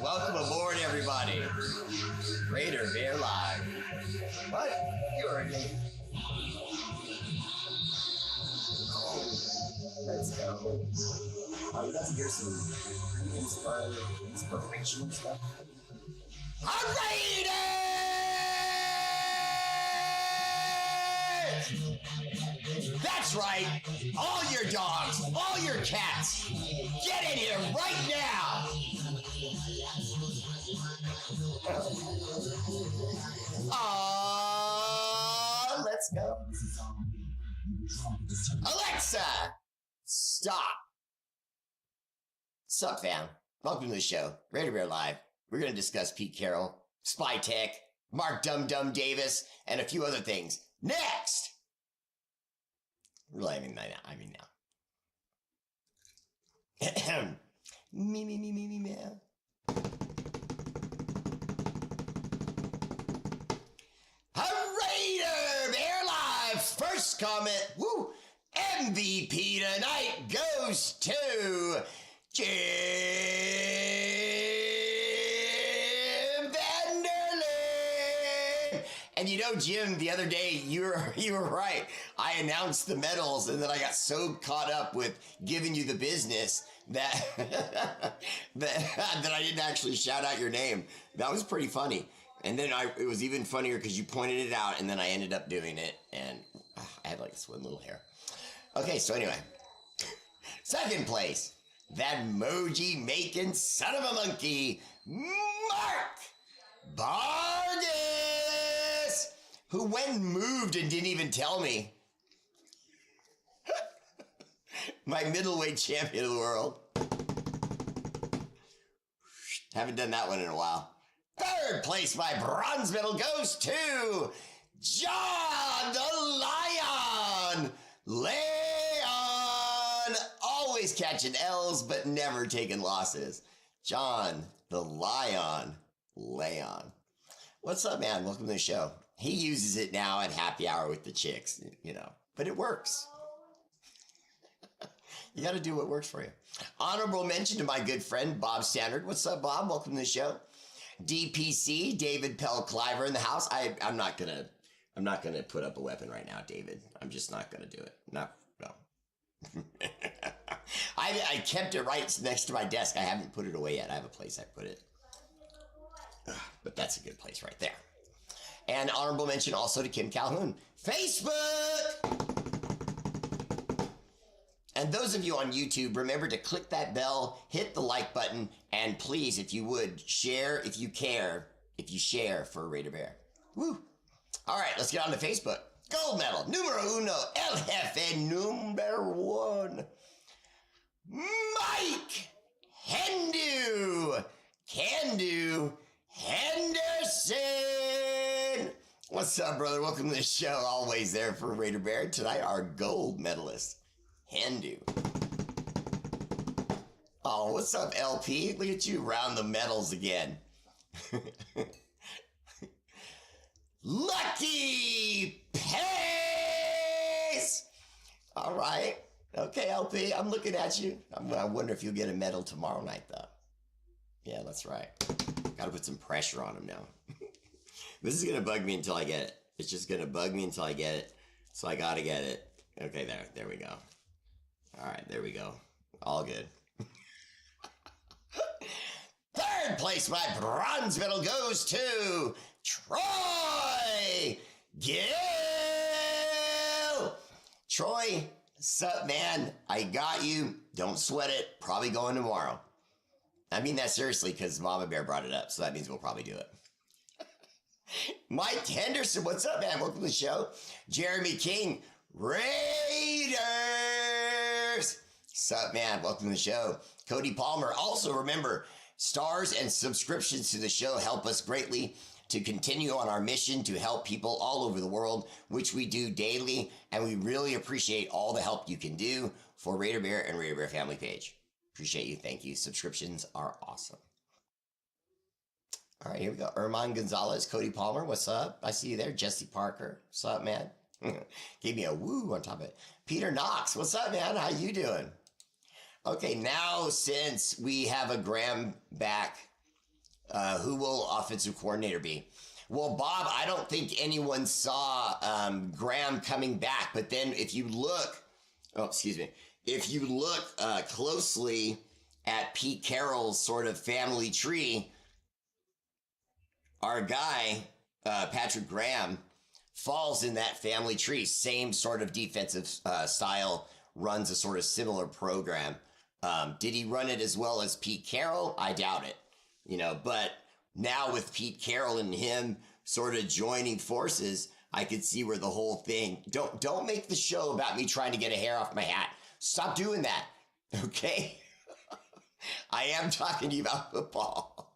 Welcome aboard, everybody. R8RBEAR Live. What? You already. Let's go. You got to hear some inspirational stuff. R8RBEAR! That's right. All your dogs, all your cats, get in here right now. Let's go. Alexa, stop. Sup, fam? Welcome to the show, R8RBEAR Live. We're going to discuss Pete Carroll, Spy Tech, Mark Dum Dum Davis, and a few other things. Next! Really, I mean now. Me, man. R8RBEAR Live's first comment, woo, MVP tonight goes to Jim Vanderlyn. And you know, Jim, the other day, you were right. I announced the medals, and then I got so caught up with giving you the business that that I didn't actually shout out your name. That was pretty funny. And then it was even funnier because you pointed it out, and then I ended up doing it, and I had like this one little hair. Okay, so anyway, second place, that emoji making son of a monkey, Mark Vargas, who went and moved and didn't even tell me. My middleweight champion of the world. Haven't done that one in a while. Third place, my bronze medal goes to John the Lion. Leon, always catching L's but never taking losses. John the Lion. Leon. What's up, man? Welcome to the show. He uses it now at happy hour with the chicks, you know, but it works. You got to do what works for you. Honorable mention to my good friend, Bob Standard. What's up, Bob? Welcome to the show. DPC, David Pell-Cliver in the house. I'm not gonna put up a weapon right now, David. I'm just not gonna do it. No. I kept it right next to my desk. I haven't put it away yet. I have a place I put it. But that's a good place right there. And honorable mention also to Kim Calhoun. Facebook! And those of you on YouTube, remember to click that bell, hit the like button, and please, if you would, share if you care, if you share for R8RBEAR. Woo! All right, let's get on to Facebook. Gold medal, numero uno, El Jefe number one. Mike Can-Do Henderson. What's up, brother? Welcome to the show. Always there for R8RBEAR. Tonight, our gold medalist. Hindu. Oh, what's up, LP? Look at you round the medals again. Lucky Pace! All right. Okay, LP, I'm looking at you. I wonder if you'll get a medal tomorrow night, though. Yeah, that's right. Got to put some pressure on him now. This is going to bug me until I get it. It's just going to bug me until I get it. So I got to get it. Okay, there we go. All right, there we go. All good. Third place, my bronze medal goes to Troy Gill. Troy, sup, man? I got you. Don't sweat it. Probably going tomorrow. I mean that seriously because Mama Bear brought it up, so that means we'll probably do it. Mike Henderson, what's up, man? Welcome to the show. Jeremy King, Raiders. Sup, man? Welcome to the show. Cody Palmer. Also, remember, stars and subscriptions to the show help us greatly to continue on our mission to help people all over the world, which we do daily, and we really appreciate all the help you can do for R8RBEAR and R8RBEAR family page. Appreciate you. Thank you. Subscriptions are awesome. All right, here we go. Erman Gonzalez, Cody Palmer, what's up? I see you there. Jesse Parker, what's up, man? Gave me a woo on top of it. Peter Knox, what's up, man? How you doing? Okay, now since we have a Graham back, who will offensive coordinator be? Well, Bob, I don't think anyone saw Graham coming back. But then if you look, if you look closely at Pete Carroll's sort of family tree, our guy, Patrick Graham, falls in that family tree. Same sort of defensive style, runs a sort of similar program. Did he run it as well as Pete Carroll? I doubt it. But now with Pete Carroll and him sort of joining forces, I could see where the whole thing. Don't make the show about me trying to get a hair off my hat. Stop doing that, okay? I am talking to you about football.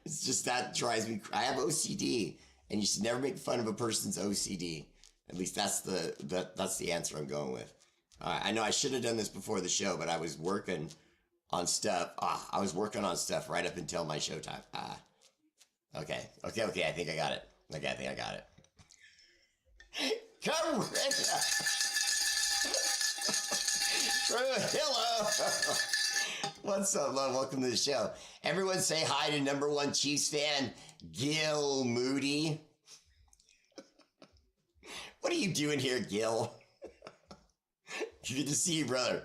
It's just that drives me. I have OCD, and you should never make fun of a person's OCD. At least that's the answer I'm going with. I know I should have done this before the show, but I was working on stuff. I was working on stuff right up until my showtime. Okay. I think I got it. Come hello. What's up, love? Welcome to the show. Everyone say hi to number one Chiefs fan, Gil Moody. What are you doing here, Gil? Good to see you, brother.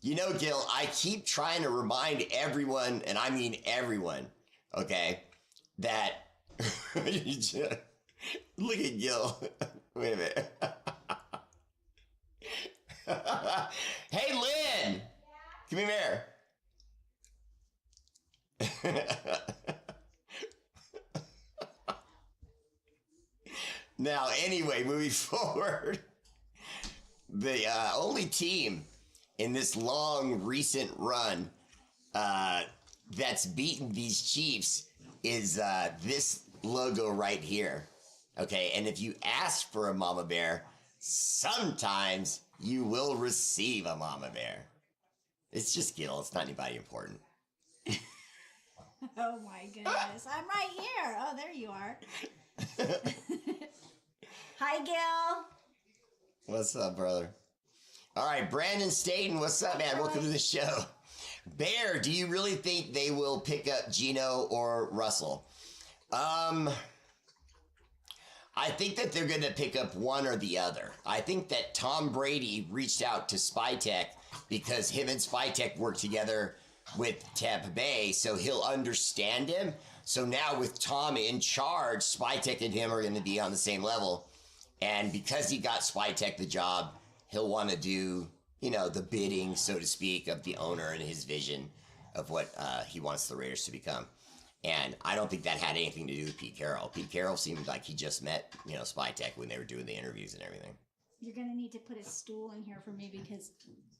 Gil, I keep trying to remind everyone, and I mean everyone, okay, that look at Gil. Wait a minute. Hey, Lynn. Come here. Now, anyway, moving forward, the only team in this long recent run that's beaten these Chiefs is this logo right here. Okay, and if you ask for a mama bear, sometimes you will receive a mama bear. It's just Gil. It's not anybody important. Oh my goodness. I'm right here. Oh, there you are. Hi, Gil. What's up, brother? All right, Brandon Staten, what's up, man? Welcome to the show. Bear, do you really think they will pick up Geno or Russell? I think that they're going to pick up one or the other. I think that Tom Brady reached out to Spytech because him and Spytech work together with Tampa Bay, so he'll understand him. So now with Tom in charge, Spytech and him are going to be on the same level. And because he got Spytech the job, he'll want to do, the bidding, so to speak, of the owner and his vision of what he wants the Raiders to become. And I don't think that had anything to do with Pete Carroll. Pete Carroll seemed like he just met, Spytech when they were doing the interviews and everything. You're going to need to put a stool in here for me because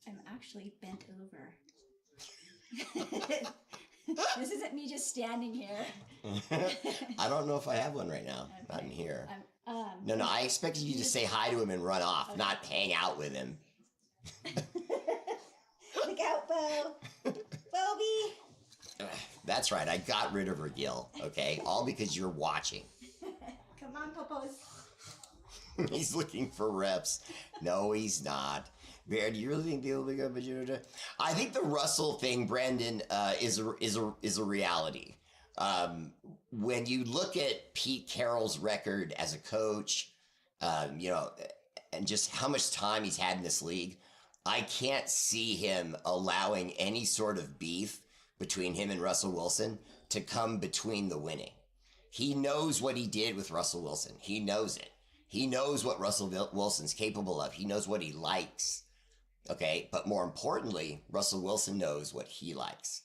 I'm actually bent over. This isn't me just standing here. I don't know if I have one right now. Okay. Not in here. No, I expected you to say hi to him and run off, okay. Not hang out with him. Look out, Bo. Bobby. That's right. I got rid of her, Gil. Okay? All because you're watching. Come on, Popos. He's looking for reps. No, he's not. Bear, do you really think they'll be good? I think the Russell thing, Brandon, is a reality. When you look at Pete Carroll's record as a coach, and just how much time he's had in this league, I can't see him allowing any sort of beef between him and Russell Wilson to come between the winning. He knows what he did with Russell Wilson. He knows it. He knows what Russell Wilson's capable of. He knows what he likes. Okay, but more importantly, Russell Wilson knows what he likes.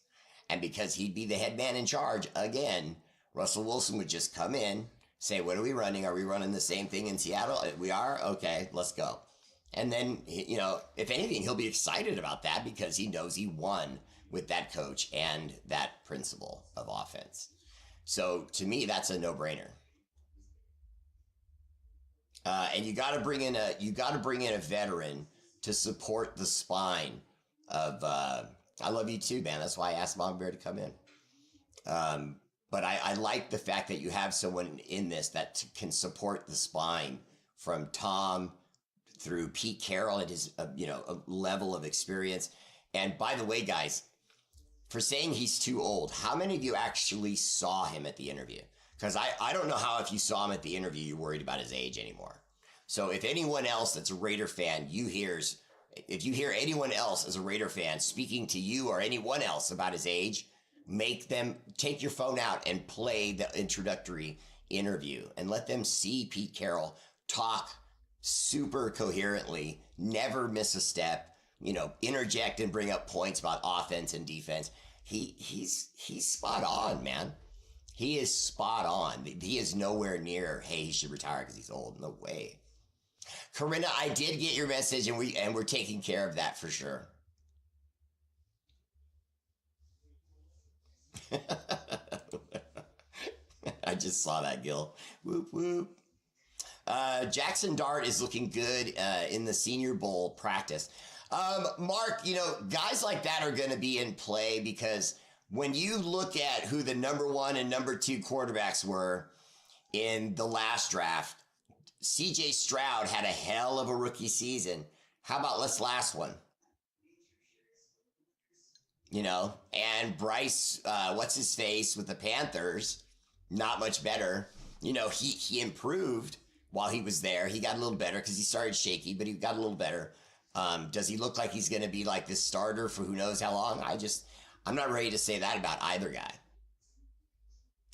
And because he'd be the head man in charge, again, Russell Wilson would just come in, say, what are we running? Are we running the same thing in Seattle? We are? Okay, let's go. And then, if anything, he'll be excited about that because he knows he won with that coach and that principle of offense. So to me, that's a no-brainer. And you got to bring in a veteran to support the spine of. I love you too, man. That's why I asked Mom Bear to come in. But I like the fact that you have someone in this that can support the spine from Tom through Pete Carroll at his, a level of experience. And by the way, guys, for saying he's too old, how many of you actually saw him at the interview? Because I don't know how if you saw him at the interview, you're worried about his age anymore. So if anyone else that's a Raider fan, if you hear anyone else as a Raider fan speaking to you or anyone else about his age, make them take your phone out and play the introductory interview and let them see Pete Carroll talk super coherently, never miss a step, interject and bring up points about offense and defense. He's spot on, man. He is spot on. He is nowhere near, hey, he should retire because he's old. No way. Corinna, I did get your message, and we're taking care of that for sure. I just saw that, Gil. Whoop whoop. Jackson Dart is looking good in the Senior Bowl practice. Mark, guys like that are going to be in play because when you look at who the number 1 and number 2 quarterbacks were in the last draft, CJ Stroud had a hell of a rookie season. How about this last one? And Bryce, what's his face with the Panthers, not much better. He improved while he was there. He got a little better because he started shaky, but he got a little better. Does he look like he's going to be like this starter for who knows how long? I'm not ready to say that about either guy.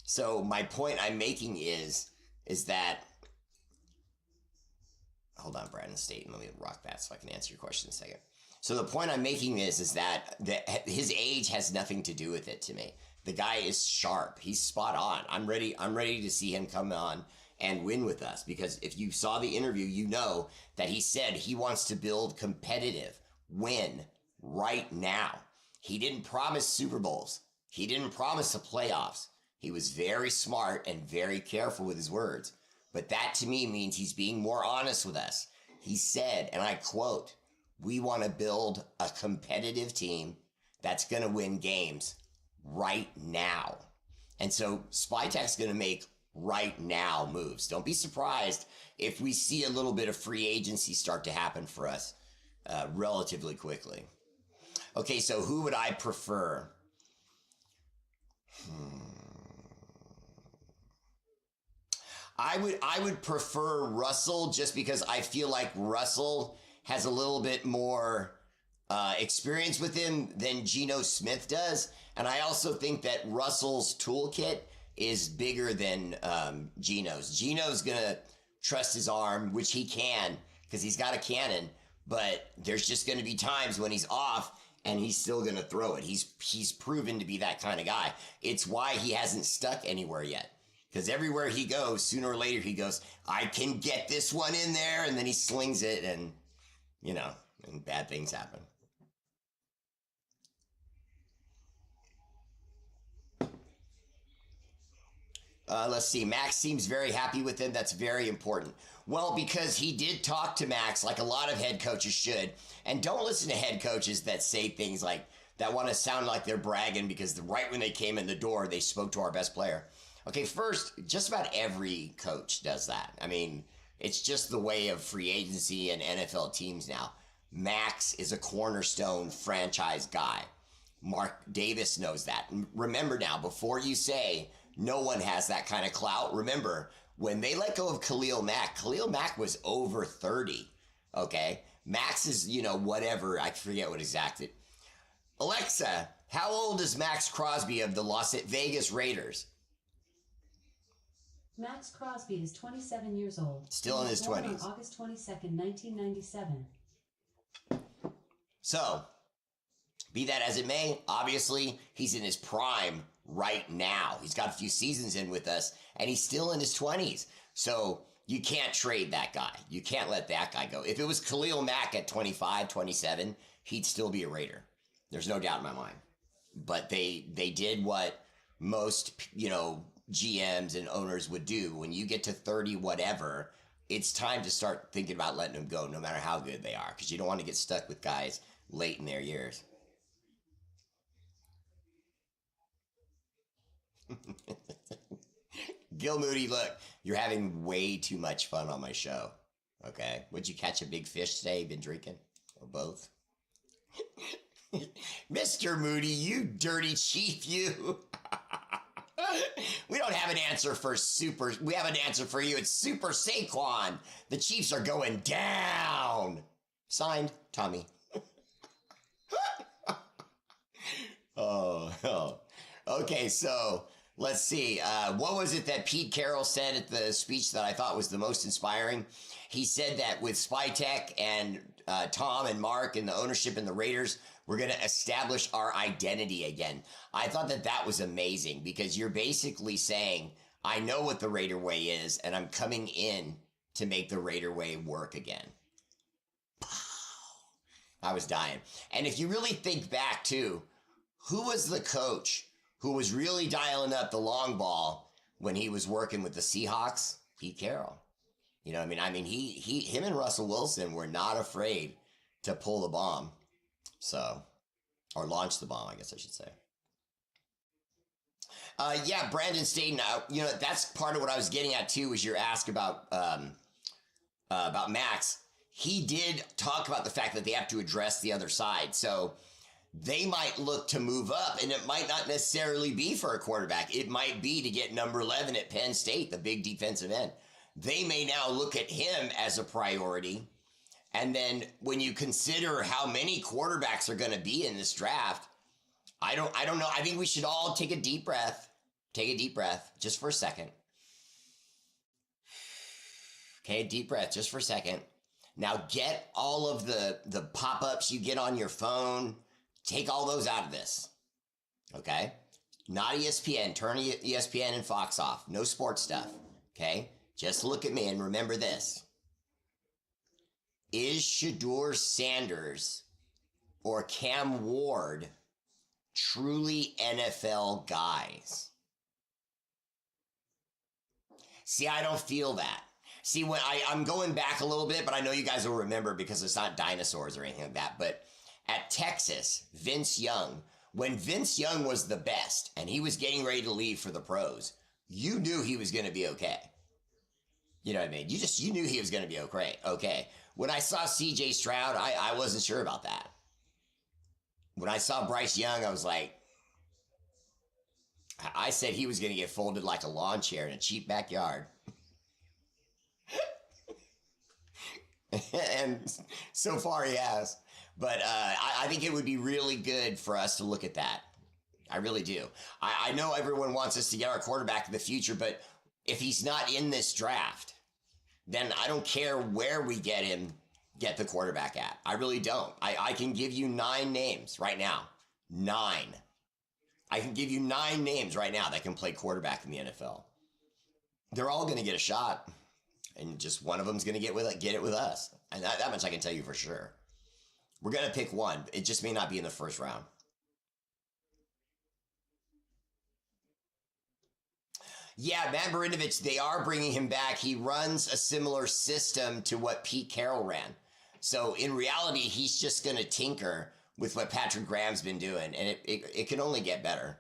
So my point I'm making is that, hold on, Brandon State, let me rock that so I can answer your question in a second. So the point I'm making is that his age has nothing to do with it to me. The guy is sharp. He's spot on. I'm ready to see him come on and win with us, because if you saw the interview, you know that he said he wants to build competitive, win right now. He didn't promise Super Bowls. He didn't promise the playoffs. He was very smart and very careful with his words. But that to me means he's being more honest with us. He said, and I quote, "We want to build a competitive team that's going to win games right now." And so Spytek's going to make right now moves. Don't be surprised if we see a little bit of free agency start to happen for us relatively quickly. Okay, so who would I prefer? I would prefer Russell, just because I feel like Russell has a little bit more experience with him than Geno Smith does. And I also think that Russell's toolkit is bigger than Geno's. Geno's going to trust his arm, which he can because he's got a cannon. But there's just going to be times when he's off and he's still going to throw it. He's proven to be that kind of guy. It's why he hasn't stuck anywhere yet. Because everywhere he goes, sooner or later he goes, I can get this one in there, and then he slings it, and and bad things happen. Let's see. Max seems very happy with him. That's very important. Well, because he did talk to Max like a lot of head coaches should. And don't listen to head coaches that say things like that want to sound like they're bragging because right when they came in the door, they spoke to our best player. Okay, first, just about every coach does that. I mean, it's just the way of free agency and NFL teams now. Max is a cornerstone franchise guy. Mark Davis knows that. Remember now, before you say no one has that kind of clout, remember, when they let go of Khalil Mack was over 30, okay? Max is, whatever, I forget what exactly. Alexa, how old is Max Crosby of the Las Vegas Raiders? Max Crosby is 27 years old. Still in his 20s. On August 22nd, 1997. So, be that as it may, obviously, he's in his prime right now. He's got a few seasons in with us, and he's still in his 20s. So, you can't trade that guy. You can't let that guy go. If it was Khalil Mack at 25, 27, he'd still be a Raider. There's no doubt in my mind. But they did what most, GMs and owners would do. When you get to 30 whatever, it's time to start thinking about letting them go, no matter how good they are, because you don't want to get stuck with guys late in their years. Gil Moody, look, you're having way too much fun on my show. Okay? Would you catch a big fish today? Been drinking? Or both? Mr. Moody, you dirty chief, you. We don't have an answer for super. We have an answer for you. It's Super Saquon. The Chiefs are going down. Signed, Tommy. Oh. Okay, so let's see. What was it that Pete Carroll said at the speech that I thought was the most inspiring? He said that with Spytech and Tom and Mark and the ownership and the Raiders, we're going to establish our identity again. I thought that that was amazing because you're basically saying, I know what the Raider way is, and I'm coming in to make the Raider way work again. I was dying. And if you really think back too, who was the coach who was really dialing up the long ball when he was working with the Seahawks? Pete Carroll. You know what I mean? Him and Russell Wilson were not afraid to pull the bomb. So, or launch the bomb, I guess I should say. Yeah, Brandon Staten, that's part of what I was getting at too, was your ask about Max. He did talk about the fact that they have to address the other side. So they might look to move up, and it might not necessarily be for a quarterback. It might be to get number 11 at Penn State, the big defensive end. They may now look at him as a priority. And then when you consider how many quarterbacks are going to be in this draft, I don't know. I think we should all take a deep breath. Take a deep breath just for a second. Okay, deep breath just for a second. Now get all of the pop-ups you get on your phone. Take all those out of this. Okay? Not ESPN. Turn ESPN and Fox off. No sports stuff. Okay? Just look at me and remember this. Is Shedeur Sanders or Cam Ward truly NFL guys? See, I don't feel that. See, when I'm going back a little bit, but I know you guys will remember because it's not dinosaurs or anything like that. But at Texas, Vince Young, when Vince Young was the best and he was getting ready to leave for the pros, you knew he was going to be okay. You know what I mean? You knew he was going to be okay. When I saw CJ Stroud, I wasn't sure about that. When I saw Bryce Young, I was like, I said he was going to get folded like a lawn chair in a cheap backyard. And so far he has. But I think it would be really good for us to look at that. I really do. I know everyone wants us to get our quarterback in the future, but if he's not in this draft, then I don't care where we get the quarterback at. I really don't. I can give you 9 names right now. 9. I can give you 9 names right now that can play quarterback in the NFL. They're all going to get a shot, and just one of them's going to get it with us. And that much I can tell you for sure. We're going to pick one. It just may not be in the first round. Yeah, Matt Marinovich, they are bringing him back. He runs a similar system to what Pete Carroll ran. So in reality, he's just going to tinker with what Patrick Graham's been doing, and it can only get better.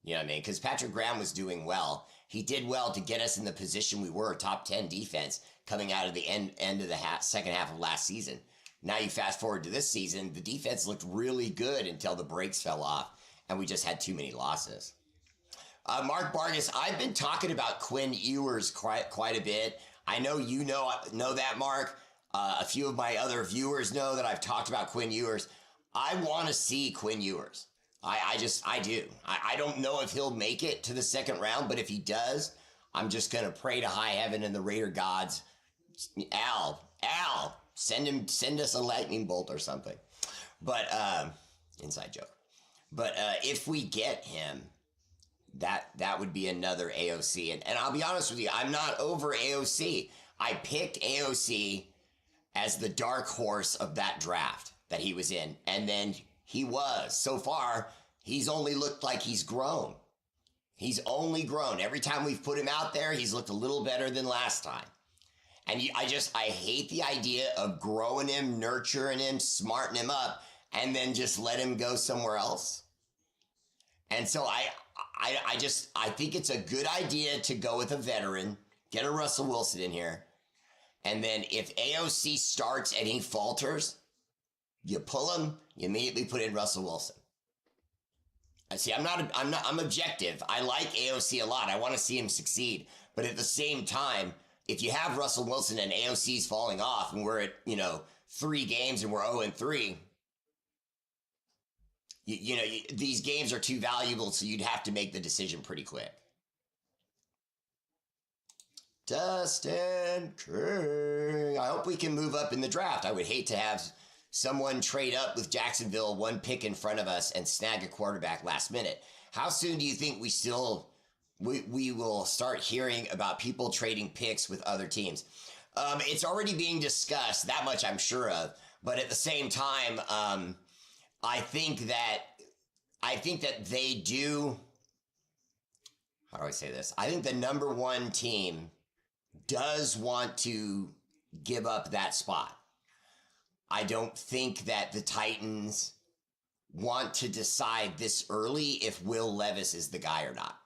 You know what I mean? Because Patrick Graham was doing well. He did well to get us in the position we were, top 10 defense, coming out of the end of the second half of last season. Now you fast forward to this season, the defense looked really good until the brakes fell off, and we just had too many losses. Mark Vargas, I've been talking about Quinn Ewers quite a bit. I know you know that, Mark. A few of my other viewers know that I've talked about Quinn Ewers. I want to see Quinn Ewers. I do. I don't know if he'll make it to the second round, but if he does, I'm just going to pray to high heaven and the Raider gods. Al, send us a lightning bolt or something. But, inside joke. But if we get him, that would be another AOC. And I'll be honest with you, I'm not over AOC. I picked AOC as the dark horse of that draft that he was in. And then he was. So far, he's only looked like he's grown. He's only grown. Every time we've put him out there, he's looked a little better than last time. And I hate the idea of growing him, nurturing him, smarting him up, and then just let him go somewhere else. And so I think it's a good idea to go with a veteran, get a Russell Wilson in here, and then if AOC starts and he falters, you pull him, you immediately put in Russell Wilson. I see. I'm objective. I like AOC a lot. I want to see him succeed, but at the same time, if you have Russell Wilson and AOC's falling off, and we're at 3 games and we're 0-3. These games are too valuable, so you'd have to make the decision pretty quick. Dustin King. I hope we can move up in the draft. I would hate to have someone trade up with Jacksonville 1 pick in front of us and snag a quarterback last minute. How soon do you think we will start hearing about people trading picks with other teams? It's already being discussed, that much I'm sure of. But at the same time, I think that they do. How do I say this? I think the number 1 team does want to give up that spot. I don't think that the Titans want to decide this early if Will Levis is the guy or not.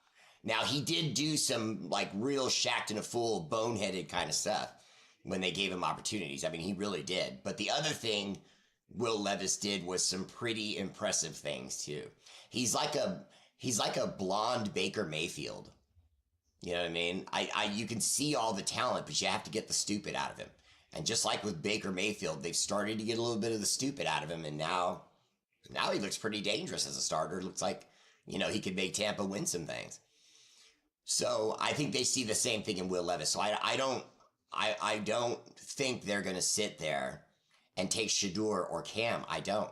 Now, he did do some real shacked and a fool, boneheaded kind of stuff when they gave him opportunities. I mean, he really did. But the other thing Will Levis did was some pretty impressive things too. He's like a blonde Baker Mayfield. You know what I mean? You can see all the talent, but you have to get the stupid out of him. And just like with Baker Mayfield, they've started to get a little bit of the stupid out of him, and now he looks pretty dangerous as a starter. Looks like, he could make Tampa win some things. So I think they see the same thing in Will Levis. So I don't think they're going to sit there and take Shador or Cam. I don't.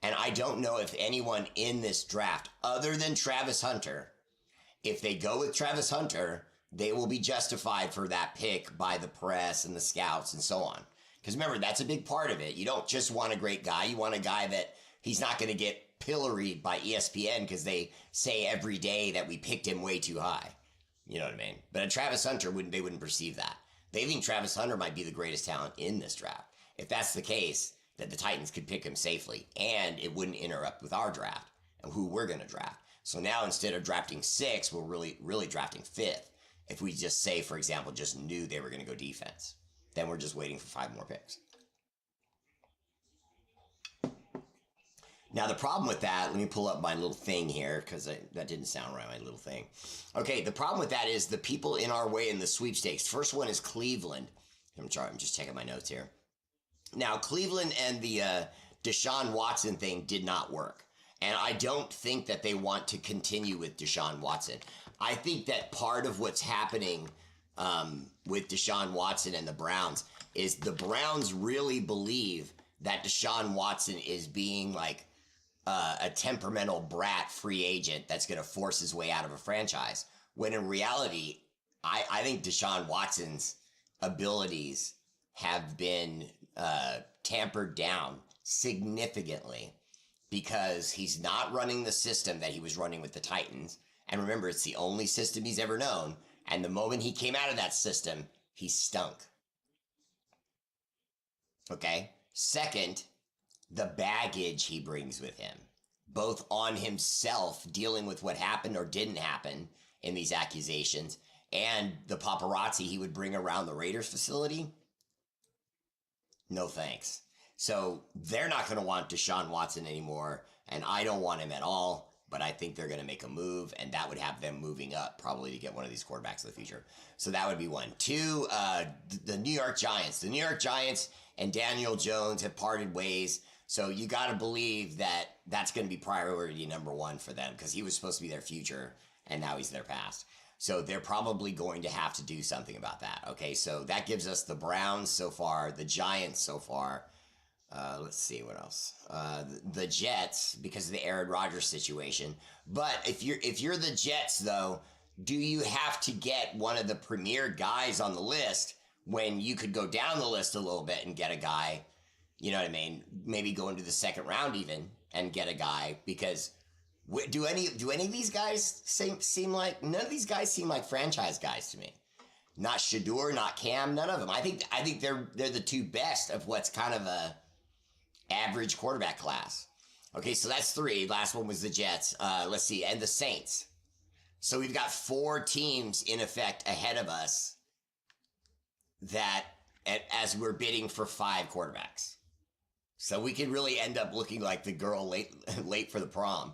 And I don't know if anyone in this draft, other than Travis Hunter, if they go with Travis Hunter, they will be justified for that pick by the press and the scouts and so on. Because remember, that's a big part of it. You don't just want a great guy. You want a guy that he's not going to get pilloried by ESPN because they say every day that we picked him way too high. You know what I mean? But a Travis Hunter, they wouldn't perceive that. They think Travis Hunter might be the greatest talent in this draft. If that's the case, that the Titans could pick him safely, and it wouldn't interrupt with our draft and who we're going to draft. So now instead of drafting 6, we're really drafting 5th. If we just say, for example, just knew they were going to go defense, then we're just waiting for 5 more picks. Now, the problem with that, let me pull up my little thing here because that didn't sound right, my little thing. Okay, the problem with that is the people in our way in the sweepstakes. First one is Cleveland. I'm just checking my notes here. Now, Cleveland and the Deshaun Watson thing did not work. And I don't think that they want to continue with Deshaun Watson. I think that part of what's happening with Deshaun Watson and the Browns is the Browns really believe that Deshaun Watson is being a temperamental brat free agent that's going to force his way out of a franchise. When in reality, I think Deshaun Watson's abilities have been tampered down significantly because he's not running the system that he was running with the Titans. And remember, it's the only system he's ever known. And the moment he came out of that system, he stunk. Okay? Second, the baggage he brings with him, both on himself dealing with what happened or didn't happen in these accusations, and the paparazzi he would bring around the Raiders facility. No thanks. So they're not going to want Deshaun Watson anymore, and I don't want him at all, but I think they're going to make a move, and that would have them moving up probably to get one of these quarterbacks in the future. So that would be one. 2, the New York Giants. The New York Giants and Daniel Jones have parted ways, so you got to believe that that's going to be priority number 1 for them because he was supposed to be their future, and now he's their past. So they're probably going to have to do something about that. Okay, so that gives us the Browns so far, the Giants so far. Let's see what else. The Jets because of the Aaron Rodgers situation. But if you're the Jets though, do you have to get one of the premier guys on the list when you could go down the list a little bit and get a guy? You know what I mean? Maybe go into the second round even and get a guy because. Do any of these guys seem like none of these guys seem like franchise guys to me? Not Shador, not Cam, none of them. I think they're the 2 best of what's kind of a average quarterback class. Okay, so that's 3. Last one was the Jets. Let's see, and the Saints. So we've got 4 teams in effect ahead of us that as we're bidding for 5 quarterbacks. So we could really end up looking like the girl late for the prom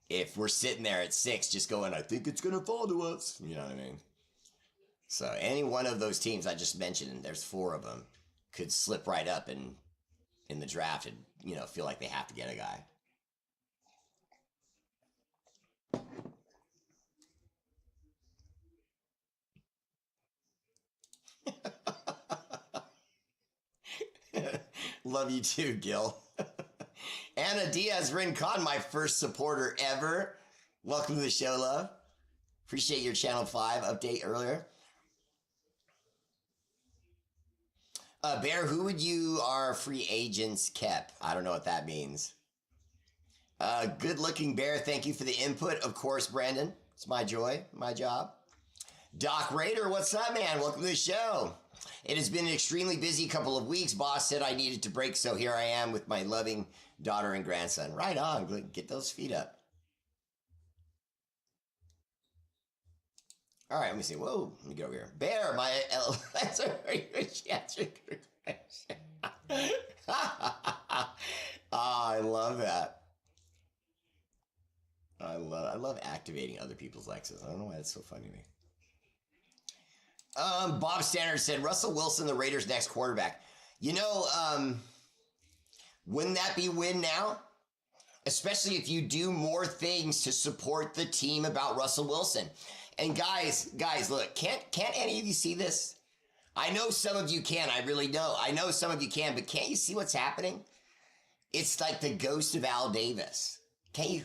if we're sitting there at 6 just going, I think it's going to fall to us. You know what I mean? So any one of those teams I just mentioned, and there's 4 of them, could slip right up in the draft and, you know, feel like they have to get a guy. Love you too, Gil. Anna Diaz Rincon, my first supporter ever. Welcome to the show, love. Appreciate your Channel 5 update earlier. Bear, who would you our free agents kept? I don't know what that means. Good looking Bear, thank you for the input. Of course, Brandon. It's my joy, my job. Doc Raider, what's up, man? Welcome to the show. It has been an extremely busy couple of weeks. Boss said I needed to break, so here I am with my loving daughter and grandson. Right on. Get those feet up. All right, let me see. Whoa, let me go over here. Bear, my... I love that. I love activating other people's Lexes. I don't know why that's so funny to me. Bob Stannard said, Russell Wilson, the Raiders' next quarterback. You know, wouldn't that be win now? Especially if you do more things to support the team about Russell Wilson. And guys, look, can't any of you see this? I know some of you can. I really know. I know some of you can, but can't you see what's happening? It's like the ghost of Al Davis. Can't you?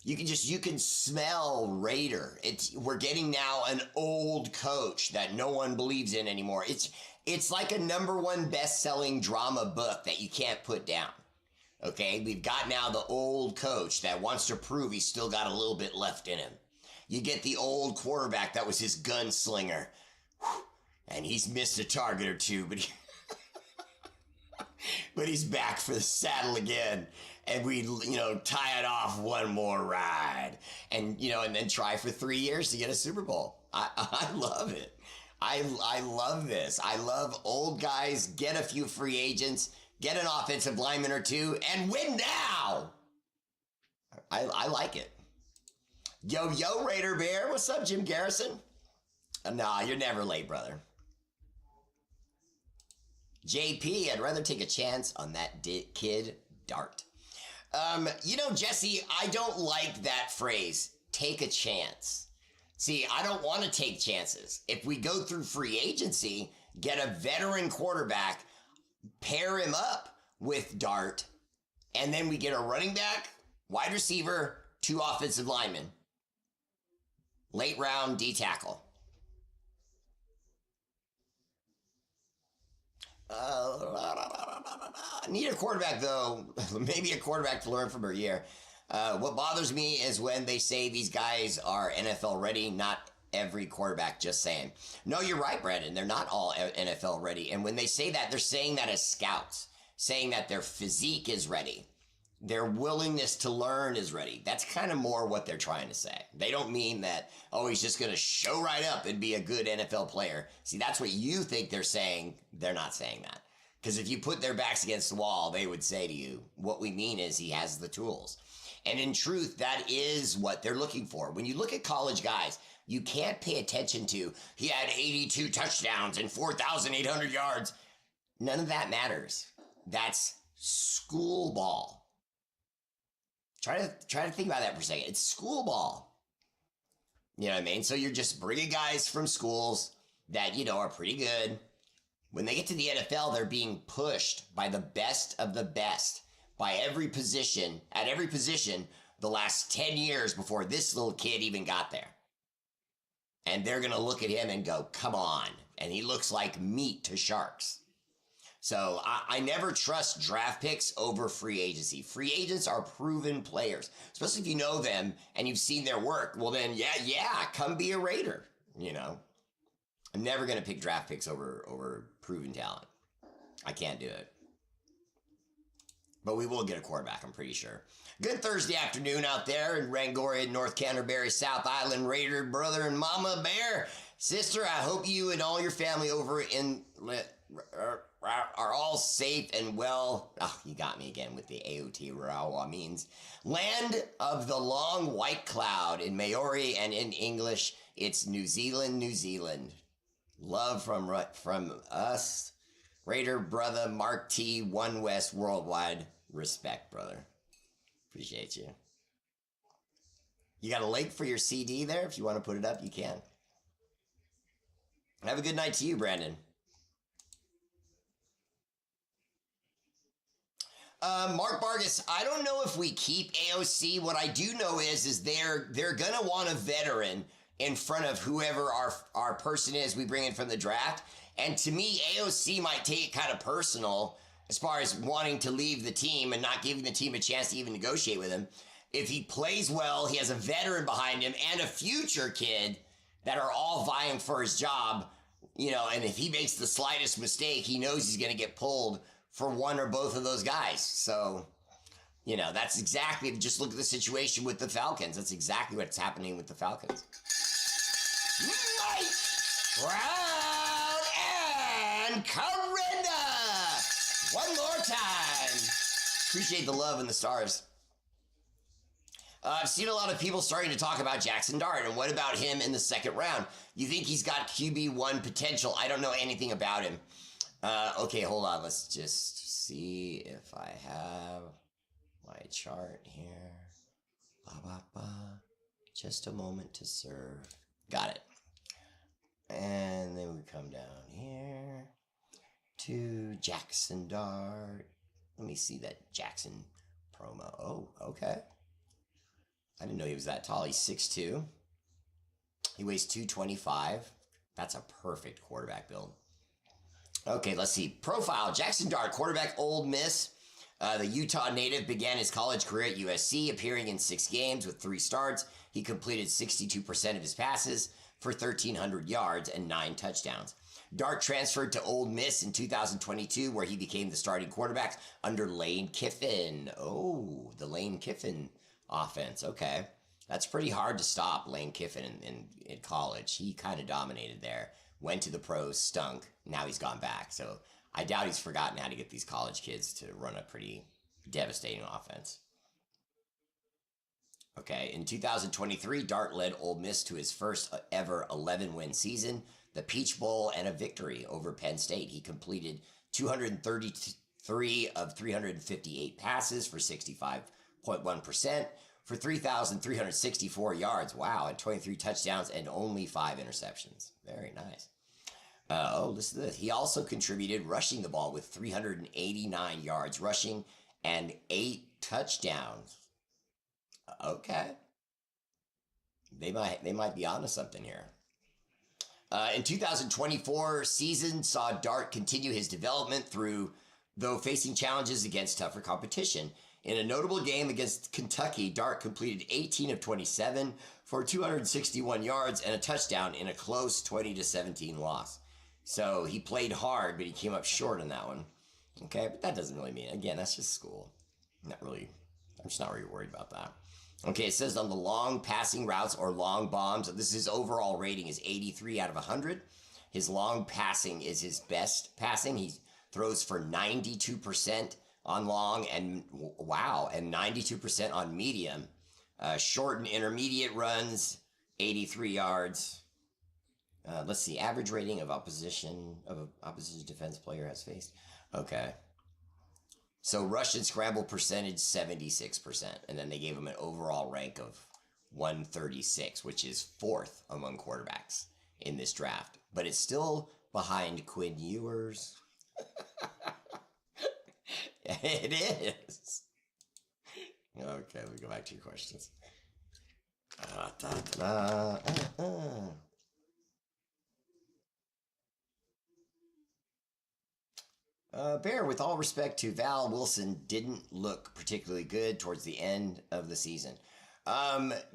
You can smell Raider. We're getting now an old coach that no one believes in anymore. It's like a #1 best-selling drama book that you can't put down. Okay, we've got now the old coach that wants to prove he's still got a little bit left in him. You get the old quarterback that was his gunslinger, and he's missed a target or two, but he's back for the saddle again. And we, tie it off one more ride, and then try for 3 years to get a Super Bowl. I love it. I love this. I love old guys, get a few free agents, get an offensive lineman or 2, and win now. I like it. Yo, Raider Bear. What's up, Jim Garrison? Nah, you're never late, brother. JP, I'd rather take a chance on that kid Dart. Jesse, I don't like that phrase, take a chance. See, I don't want to take chances. If we go through free agency, get a veteran quarterback, pair him up with Dart, and then we get a running back, wide receiver, 2 offensive linemen. Late round D tackle. Need a quarterback, though. Maybe a quarterback to learn from her year. What bothers me is when they say these guys are NFL ready. Not every quarterback, just saying. No, you're right, Brandon. They're not all NFL ready. And when they say that, they're saying that as scouts, saying that their physique is ready. Their willingness to learn is ready. That's kind of more what they're trying to say. They don't mean that, he's just going to show right up and be a good NFL player. See, that's what you think they're saying. They're not saying that. Because if you put their backs against the wall, they would say to you, what we mean is he has the tools. And in truth, that is what they're looking for. When you look at college guys, you can't pay attention to, he had 82 touchdowns and 4,800 yards. None of that matters. That's school ball. Try to think about that for a second. It's school ball. You know what I mean? So you're just bringing guys from schools that, are pretty good. When they get to the NFL, they're being pushed by the best of the best, by every position, at every position, the last 10 years before this little kid even got there. And they're going to look at him and go, come on. And he looks like meat to sharks. So I never trust draft picks over free agency. Free agents are proven players, especially if you know them and you've seen their work. Well, then, yeah, come be a Raider, I'm never going to pick draft picks over proven talent. I can't do it. But we will get a quarterback, I'm pretty sure. Good Thursday afternoon out there in Rangoria, North Canterbury, South Island, Raider, brother and mama bear. Sister, I hope you and all your family over in are all safe and well. Oh, you got me again with the AOT Rawa means. Land of the long white cloud in Maori, and in English, it's New Zealand, New Zealand. Love from us. Raider, brother, Mark T, One West, Worldwide. Respect, brother. Appreciate you. You got a link for your CD there? If you want to put it up, you can. Have a good night to you, Brandon. Mark Vargas, I don't know if we keep AOC. What I do know is they're gonna want a veteran in front of whoever our person is we bring in from the draft. And to me, AOC might take it kind of personal as far as wanting to leave the team and not giving the team a chance to even negotiate with him. If he plays well, he has a veteran behind him and a future kid that are all vying for his job, you know, and if he makes the slightest mistake, he knows he's going to get pulled for one or both of those guys. So, you know, that's exactly, just look at the situation with the Falcons. That's exactly what's happening with the Falcons. Nice round and Corinda. One more time. Appreciate the love and the stars. I've seen a lot of people starting to talk about Jackson Dart, and what about him in the second round? You think he's got QB1 potential? I don't know anything about him. Okay, hold on. Let's just see if I have my chart here. Ba, ba, ba. Just a moment to serve. Got it. And then we come down here to Jackson Dart. Let me see that Jackson promo. Oh, okay. I didn't know he was that tall. He's 6'2". He weighs 225. That's a perfect quarterback build. Okay, let's see. Profile, Jackson Dart, quarterback, Ole Miss. The Utah native began his college career at USC, appearing in 6 games with 3 starts. He completed 62% of his passes for 1,300 yards and 9 touchdowns. Dart transferred to Ole Miss in 2022, where he became the starting quarterback under Lane Kiffin. Oh, the Lane Kiffin offense. Okay. That's pretty hard to stop Lane Kiffin in college. He kind of dominated there. Went to the pros, stunk. Now he's gone back. So I doubt he's forgotten how to get these college kids to run a pretty devastating offense. Okay, in 2023, Dart led Ole Miss to his first ever 11-win season, the Peach Bowl, and a victory over Penn State. He completed 233 of 358 passes for 65.1% for 3,364 yards. Wow, and 23 touchdowns and only 5 interceptions. Very nice. Listen to this. He also contributed rushing the ball with 389 yards rushing and 8 touchdowns. Okay. They might be onto something here. In 2024 season saw Dart continue his development though facing challenges against tougher competition. In a notable game against Kentucky, Dart completed 18 of 27 for 261 yards and a touchdown in a close 20-17 loss. So he played hard, but he came up short on that one. Okay, but that doesn't really mean, again, that's just school. I'm just not really worried about that. Okay, it says on the long passing routes or long bombs, his overall rating is 83 out of 100. His long passing is his best passing. He throws for 92% on long and 92% on medium. Short and intermediate runs, 83 yards. Let's see, average rating of opposition defense player has faced. Okay. So rush and scramble percentage, 76%. And then they gave him an overall rank of 136, which is 4th among quarterbacks in this draft. But it's still behind Quinn Ewers. It is. Okay, let me go back to your questions. Bear, with all respect to Val, Wilson didn't look particularly good towards the end of the season.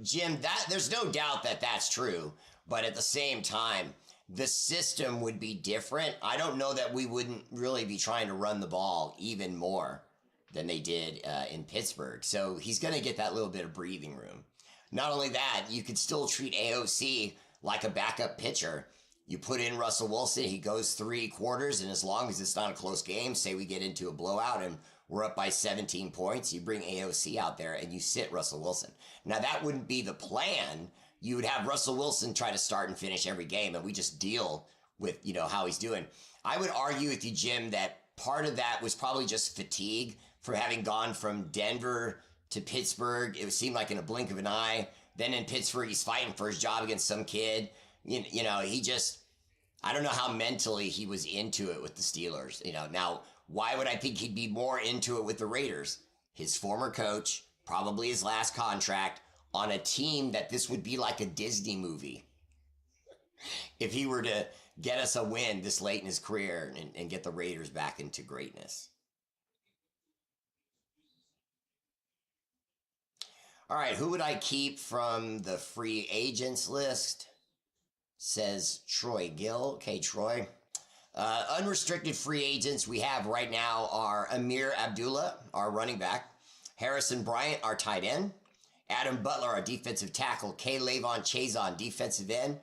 Jim, there's no doubt that that's true, but at the same time, the system would be different. I don't know that we wouldn't really be trying to run the ball even more than they did in Pittsburgh. So he's going to get that little bit of breathing room. Not only that, you could still treat AOC like a backup pitcher. You put in Russell Wilson, he goes 3 quarters, and as long as it's not a close game, say we get into a blowout and we're up by 17 points, you bring AOC out there and you sit Russell Wilson. Now, that wouldn't be the plan. You would have Russell Wilson try to start and finish every game, and we just deal with, how he's doing. I would argue with you, Jim, that part of that was probably just fatigue from having gone from Denver to Pittsburgh. It seemed like in a blink of an eye. Then in Pittsburgh, he's fighting for his job against some kid. He just, I don't know how mentally he was into it with the Steelers. Now, why would I think he'd be more into it with the Raiders? His former coach, probably his last contract, on a team that this would be like a Disney movie. If he were to get us a win this late in his career and get the Raiders back into greatness. All right, who would I keep from the free agents list? Says Troy Gill. Okay, Troy. Unrestricted free agents we have right now are Amir Abdullah, our running back, Harrison Bryant, our tight end, Adam Butler, our defensive tackle, Kayvon Chazon, defensive end.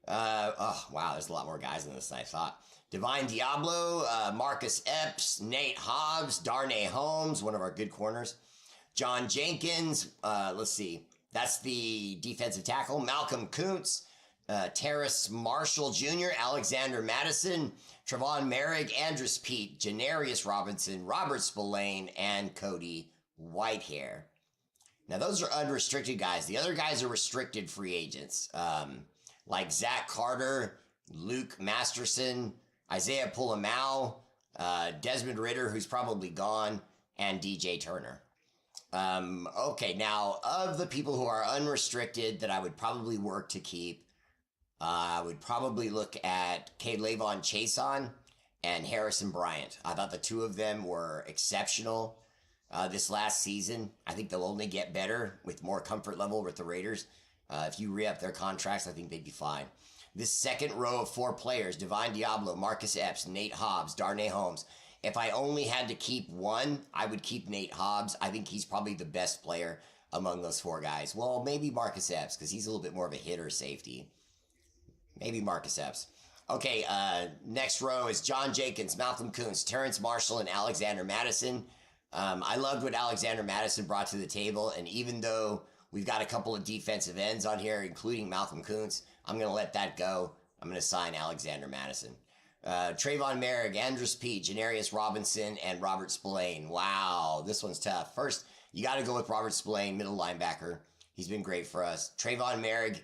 There's a lot more guys in this than I thought. Divine Diablo, Marcus Epps, Nate Hobbs, Darnay Holmes, one of our good corners. John Jenkins, let's see, that's the defensive tackle. Malcolm Kuntz, Terrace Marshall Jr., Alexander Madison, Trevon Merrick, Andrus Peat, Janarius Robinson, Robert Spillane, and Cody Whitehair. Now, those are unrestricted guys. The other guys are restricted free agents, like Zach Carter, Luke Masterson, Isaiah Pulamau, Desmond Ritter, who's probably gone, and DJ Turner. Okay, now, of the people who are unrestricted that I would probably work to keep, I would probably look at Kayvon Chazon and Harrison Bryant. I thought the two of them were exceptional this last season. I think they'll only get better with more comfort level with the Raiders. If you re-up their contracts, I think they'd be fine. This second row of 4 players, Divine Diablo, Marcus Epps, Nate Hobbs, Darnay Holmes. If I only had to keep one, I would keep Nate Hobbs. I think he's probably the best player among those 4 guys. Well, maybe Marcus Epps, because he's a little bit more of a hitter safety. Maybe Marcus Epps. Okay, next row is John Jenkins, Malcolm Kuntz, Terrence Marshall, and Alexander Madison. I loved what Alexander Madison brought to the table, and even though we've got a couple of defensive ends on here, including Malcolm Kuntz, I'm going to let that go. I'm going to sign Alexander Madison. Trevon Merrick, Andrus Peat, Janarius Robinson, and Robert Spillane. Wow, this one's tough. First, you got to go with Robert Spillane, middle linebacker. He's been great for us. Trevon Merrick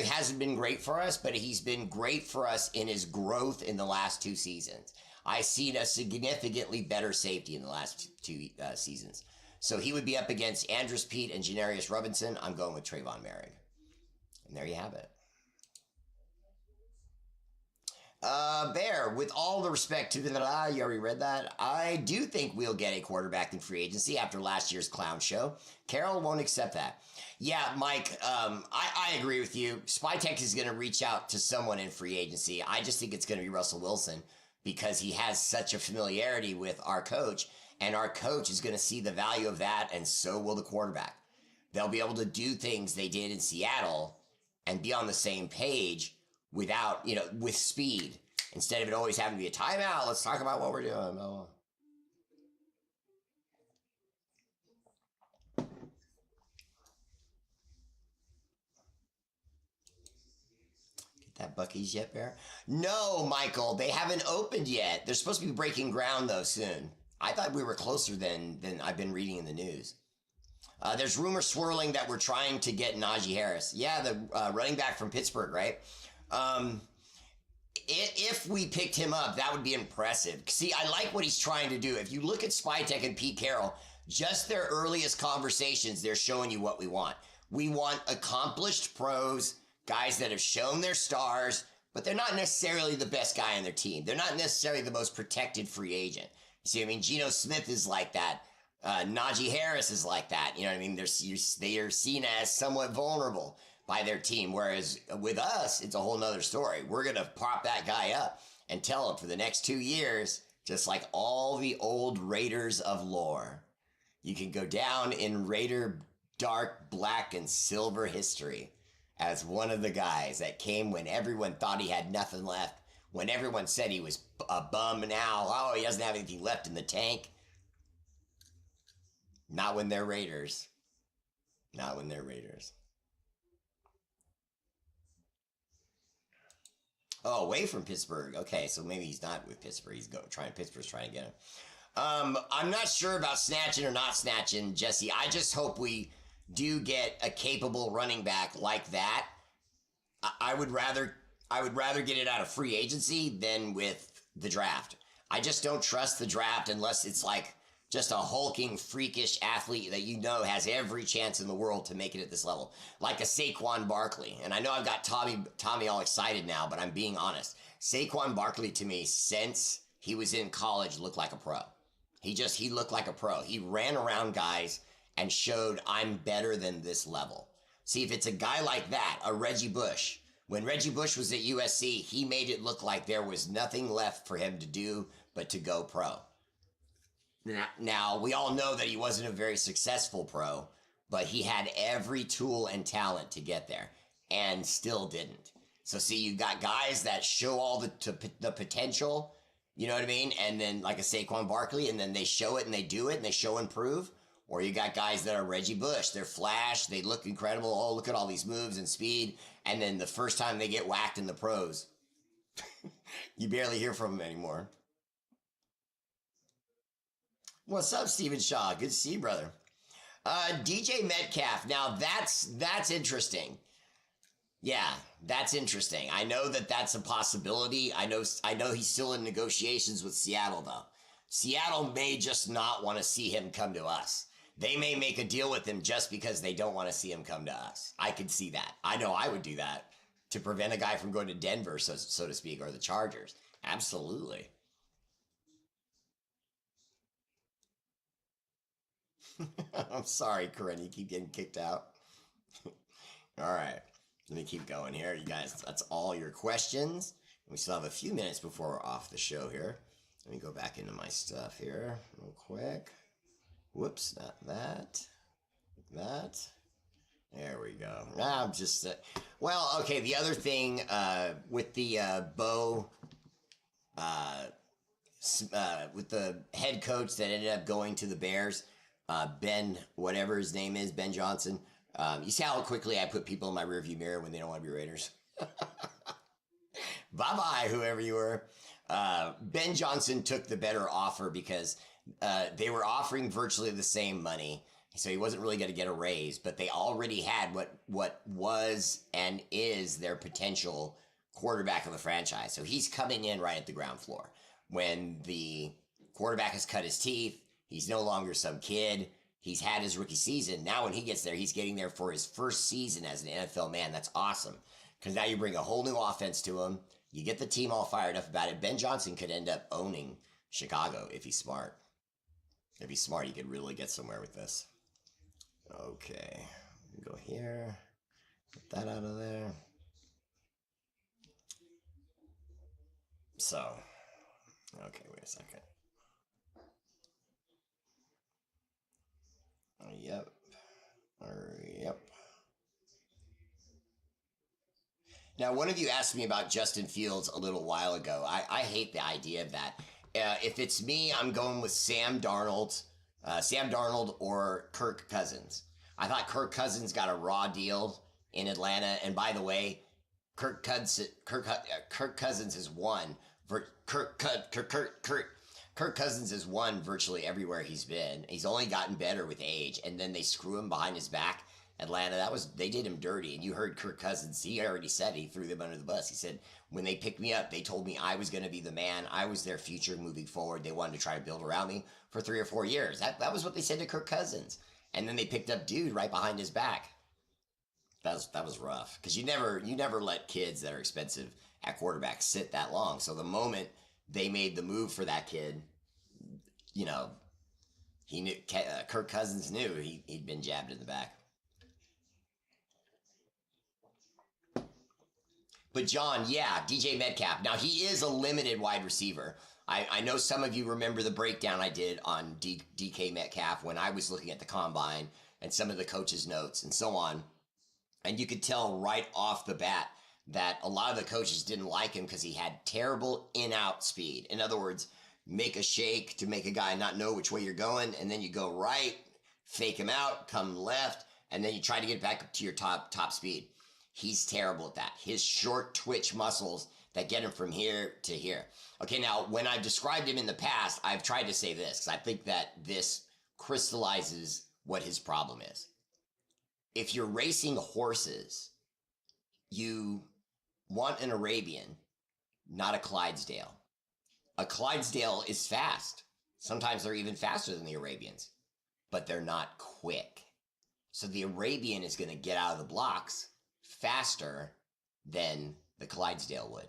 hasn't been great for us, but he's been great for us in his growth in the last 2 seasons. I've seen a significantly better safety in the last 2 seasons. So he would be up against Andrus Peat and Janarius Robinson. I'm going with Trevon Merrick. And there you have it. Bear, with all the respect to the, you already read that. I do think we'll get a quarterback in free agency after last year's clown show. Carroll won't accept that. Yeah, Mike, I agree with you. Spytech is going to reach out to someone in free agency. I just think it's going to be Russell Wilson because he has such a familiarity with our coach, and our coach is going to see the value of that, and so will the quarterback. They'll be able to do things they did in Seattle and be on the same page without, with speed. Instead of it always having to be a timeout, let's talk about what we're doing. Get that Buc-ee's yet, Bear? No, Michael, they haven't opened yet. They're supposed to be breaking ground, though, soon. I thought we were closer than I've been reading in the news. There's rumors swirling that we're trying to get Najee Harris. Yeah, the running back from Pittsburgh, right? If we picked him up, that would be impressive. See, I like what he's trying to do. If you look at Spytech and Pete Carroll, just their earliest conversations, they're showing you what we want. We want accomplished pros, guys that have shown their stars, but they're not necessarily the best guy on their team. They're not necessarily the most protected free agent. You see, Geno Smith is like that. Najee Harris is like that. You know what I mean? They are seen as somewhat vulnerable by their team, whereas with us, it's a whole nother story. We're going to prop that guy up and tell him for the next 2 years, Just like all the old Raiders of lore. You can go down in Raider dark, black, and silver history as one of the guys that came when everyone thought he had nothing left, when everyone said he was a bum now. Oh, he doesn't have anything left in the tank. Not when they're Raiders. Not when they're Raiders. Oh, away from Pittsburgh. Okay, so maybe he's not with Pittsburgh. Pittsburgh's trying to get him. I'm not sure about snatching or not snatching, Jesse. I just hope we do get a capable running back like that. I would rather get it out of free agency than with the draft. I just don't trust the draft unless it's like just a hulking, freakish athlete that you know has every chance in the world to make it at this level. Like a Saquon Barkley. And I know I've got Tommy all excited now, but I'm being honest. Saquon Barkley, to me, since he was in college, looked like a pro. He looked like a pro. He ran around guys and showed, I'm better than this level. See, if it's a guy like that, a Reggie Bush, when Reggie Bush was at USC, he made it look like there was nothing left for him to do but to go pro. Now, we all know that he wasn't a very successful pro, but he had every tool and talent to get there and still didn't. So see, you got guys that show all the potential, you know what I mean? And then like a Saquon Barkley, and then they show it and they do it and they show and prove. Or you got guys that are Reggie Bush. They're flash. They look incredible. Oh, look at all these moves and speed. And then the first time they get whacked in the pros, you barely hear from them anymore. What's up, Steven Shaw? Good to see you, brother. DJ Metcalf. Now, that's interesting. Yeah, that's interesting. I know that that's a possibility. I know he's still in negotiations with Seattle, though. Seattle may just not want to see him come to us. They may make a deal with him just because they don't want to see him come to us. I could see that. I know I would do that to prevent a guy from going to Denver, so to speak, or the Chargers. Absolutely. I'm sorry, Corinne. You keep getting kicked out. All right. Let me keep going here. You guys, that's all your questions. We still have a few minutes before we're off the show here. Let me go back into my stuff here real quick. Whoops, not that. That. There we go. I'm just... well, okay, the other thing with the Bo... with the head coach that ended up going to the Bears, Ben, whatever his name is, Ben Johnson. You see how quickly I put people in my rearview mirror when they don't want to be Raiders? Bye-bye, whoever you were. Ben Johnson took the better offer because they were offering virtually the same money. So he wasn't really going to get a raise, but they already had what was and is their potential quarterback of the franchise. So he's coming in right at the ground floor. When the quarterback has cut his teeth, he's no longer some kid. He's had his rookie season. Now when he gets there, he's getting there for his first season as an NFL man. That's awesome. Because now you bring a whole new offense to him. You get the team all fired up about it. Ben Johnson could end up owning Chicago if he's smart. If he's smart, he could really get somewhere with this. Okay. Go here. Get that out of there. So, okay, wait a second. Yep. Yep. Now, one of you asked me about Justin Fields a little while ago. I hate the idea of that. If it's me, I'm going with Sam Darnold or Kirk Cousins. I thought Kirk Cousins got a raw deal in Atlanta. And by the way, Kirk Cousins has won. Kirk Cousins has won virtually everywhere he's been. He's only gotten better with age, and then they screw him behind his back. Atlanta, they did him dirty, and you heard Kirk Cousins. He already said he threw them under the bus. He said, when they picked me up, they told me I was going to be the man. I was their future moving forward. They wanted to try to build around me for 3 or 4 years. That was what they said to Kirk Cousins. And then they picked up dude right behind his back. That was rough, because you never let kids that are expensive at quarterback sit that long. So the moment they made the move for that kid, you know, he knew. Kirk Cousins knew he'd been jabbed in the back. But John, yeah, DJ Metcalf. Now he is a limited wide receiver. I know some of you remember the breakdown I did on DK Metcalf when I was looking at the combine and some of the coaches' notes and so on. And you could tell right off the bat that a lot of the coaches didn't like him because he had terrible in-out speed. In other words, make a shake to make a guy not know which way you're going, and then you go right, fake him out, come left, and then you try to get back up to your top speed. He's terrible at that. His short twitch muscles that get him from here to here. Okay, now, when I've described him in the past, I've tried to say this, because I think that this crystallizes what his problem is. If you're racing horses, you want an Arabian, not a Clydesdale. A Clydesdale is fast. Sometimes they're even faster than the Arabians, but they're not quick. So the Arabian is going to get out of the blocks faster than the Clydesdale would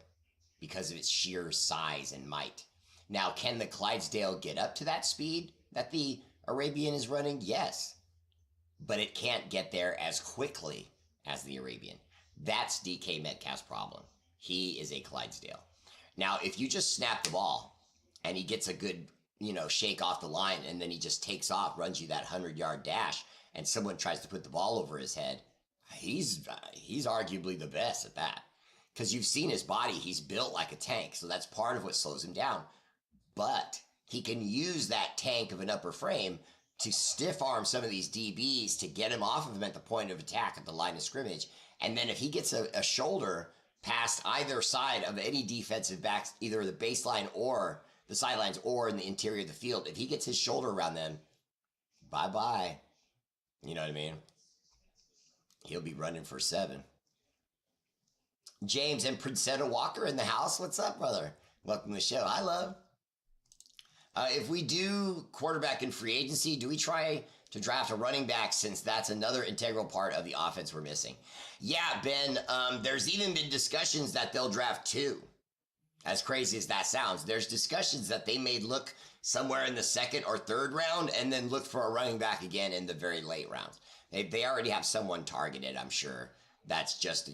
because of its sheer size and might. Now, can the Clydesdale get up to that speed that the Arabian is running? Yes, but it can't get there as quickly as the Arabian. That's DK Metcalf's problem. He is a Clydesdale. Now, if you just snap the ball and he gets a good, shake off the line and then he just takes off, runs you that 100-yard dash, and someone tries to put the ball over his head, he's arguably the best at that. Because you've seen his body, he's built like a tank, so that's part of what slows him down. But he can use that tank of an upper frame to stiff arm some of these DBs to get him off of him at the point of attack at the line of scrimmage. And then if he gets a shoulder past either side of any defensive backs, either the baseline or the sidelines or in the interior of the field, if he gets his shoulder around them, bye-bye. You know what I mean? He'll be running for 7. James and Princetta Walker in the house. What's up, brother? Welcome to the show. Hi, love. If we do quarterback in free agency, do we try to draft a running back since that's another integral part of the offense we're missing? Yeah, Ben, there's even been discussions that they'll draft 2. As crazy as that sounds, there's discussions that they may look somewhere in the 2nd or 3rd round and then look for a running back again in the very late rounds. They already have someone targeted, I'm sure. That's just,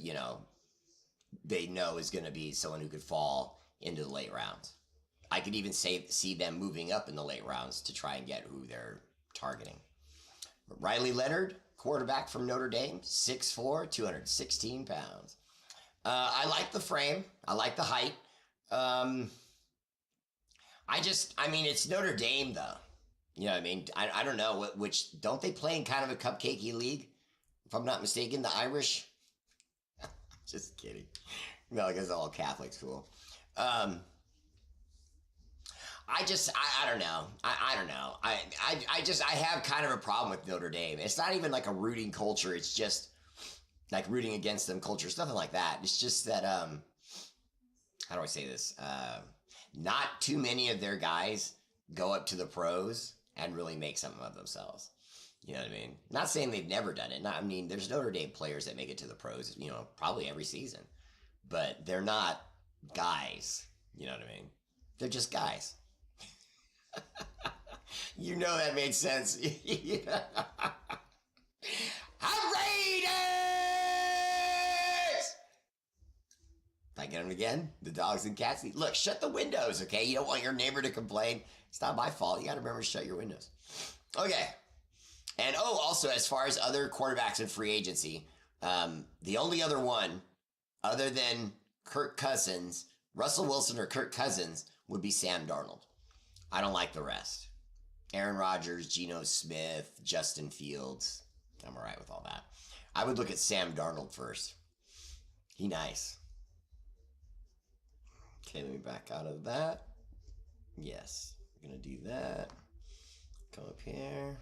they know is going to be someone who could fall into the late rounds. I could even see them moving up in the late rounds to try and get who they're targeting. Riley Leonard, quarterback from Notre Dame, 6'4", 216 pounds. I like the frame. I like the height. It's Notre Dame, though. You know what I mean? I don't know, which, don't they play in kind of a cupcakey league? If I'm not mistaken, the Irish? Just kidding. No, I guess it's all Catholic school. I don't know. I don't know. I have kind of a problem with Notre Dame. It's not even like a rooting culture. It's just like rooting against them culture. It's nothing like that. It's just that, how do I say this? Not too many of their guys go up to the pros and really make something of themselves. You know what I mean? Not saying they've never done it. There's Notre Dame players that make it to the pros, probably every season. But they're not guys. You know what I mean? They're just guys. That made sense. R8RBEAR! If I get them again, the dogs and cats. Look, shut the windows, okay? You don't want your neighbor to complain. It's not my fault. You got to remember to shut your windows. Okay. And also, as far as other quarterbacks in free agency, the only other one, other than Kirk Cousins, Russell Wilson or Kirk Cousins, would be Sam Darnold. I don't like the rest. Aaron Rodgers, Geno Smith, Justin Fields. I'm all right with all that. I would look at Sam Darnold first. He nice. Okay, let me back out of that. Yes, I'm going to do that. Come up here.